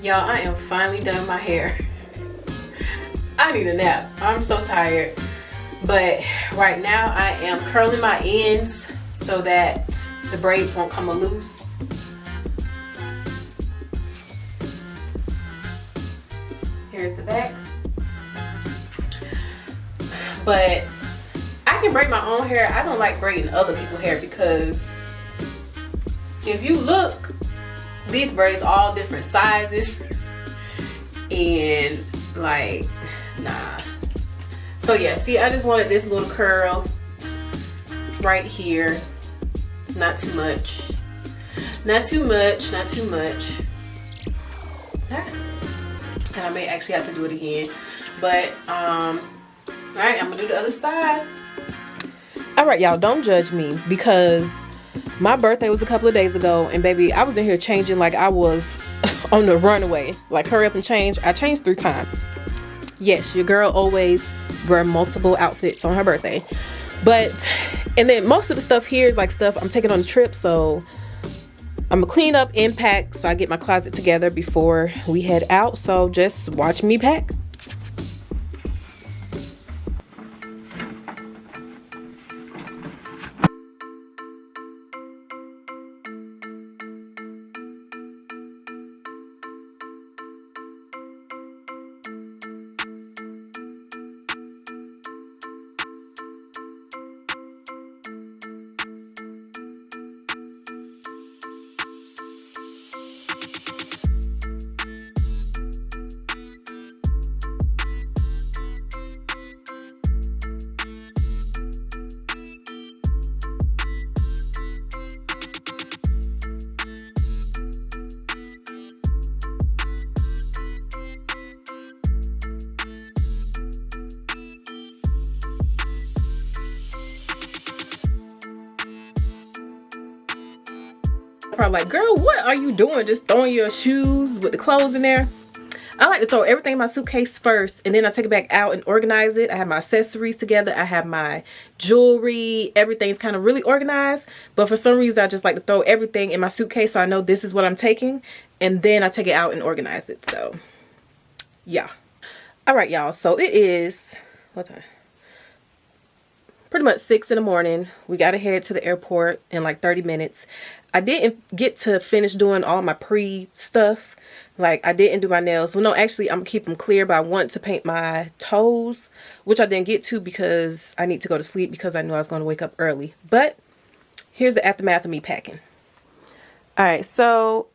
Y'all, I am finally done with my hair. I need a nap. I'm so tired. But right now I am curling my ends so that the braids won't come loose. Here's the back. But I can braid my own hair. I don't like braiding other people's hair because if you look, these braids all different sizes and like, nah. So yeah, see, I just wanted this little curl right here. Not too much. Not too much, not too much. And I may actually have to do it again. But, alright, I'm gonna do the other side. Alright, y'all, don't judge me because my birthday was a couple of days ago, and baby, I was in here changing like I was on the runaway. Like, hurry up and change. I changed 3 times. Yes, your girl always wear multiple outfits on her birthday. But, and then most of the stuff here is like stuff I'm taking on a trip, so I'm gonna clean up and pack so I get my closet together before we head out. So just watch me pack. Probably like, girl, what are you doing? Just throwing your shoes with the clothes in there? I like to throw everything in my suitcase first, and then I take it back out and organize it. I have my accessories together. I have my jewelry. Everything's kind of really organized. But for some reason, I just like to throw everything in my suitcase so I know this is what I'm taking. And then I take it out and organize it. So, yeah. All right, y'all. So it is, what time? Pretty much 6 in the morning. We got to head to the airport in like 30 minutes. I didn't get to finish doing all my pre-stuff. Like, I didn't do my nails. Well, no, actually, I'm going to keep them clear, but I want to paint my toes, which I didn't get to because I need to go to sleep because I knew I was going to wake up early. But here's the aftermath of me packing. All right, so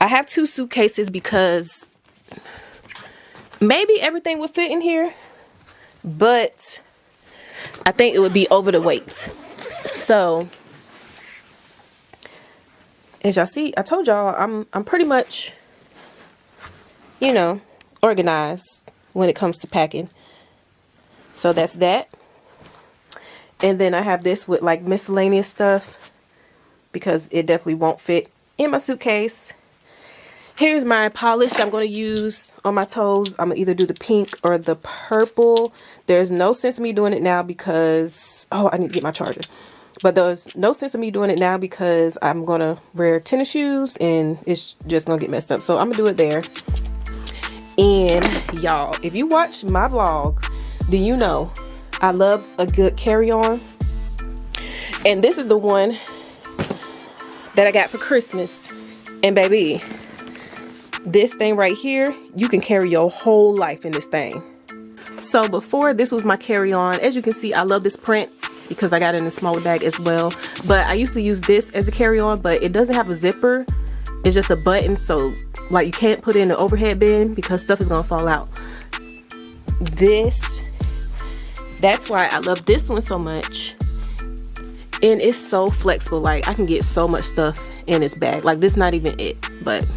I have 2 suitcases because maybe everything would fit in here, but I think it would be over the weight. So as y'all see, I told y'all I'm pretty much, you know, organized when it comes to packing. So that's that. And then I have this with like miscellaneous stuff because it definitely won't fit in my suitcase. Here's my polish I'm going to use on my toes. I'm going to either do the pink or the purple. There's no sense in me doing it now because, oh, I need to get my charger. But there's no sense in me doing it now because I'm going to wear tennis shoes and it's just going to get messed up. So I'm going to do it there. And y'all, if you watch my vlog, do you know I love a good carry-on? And this is the one that I got for Christmas. And baby, this thing right here, you can carry your whole life in this thing. So before, this was my carry-on. As you can see, I love this print because I got it in a smaller bag as well. But I used to use this as a carry-on, but it doesn't have a zipper. It's just a button, so like you can't put it in the overhead bin because stuff is gonna fall out. That's why I love this one so much. And it's so flexible. Like, I can get so much stuff in this bag. Like, this is not even it, but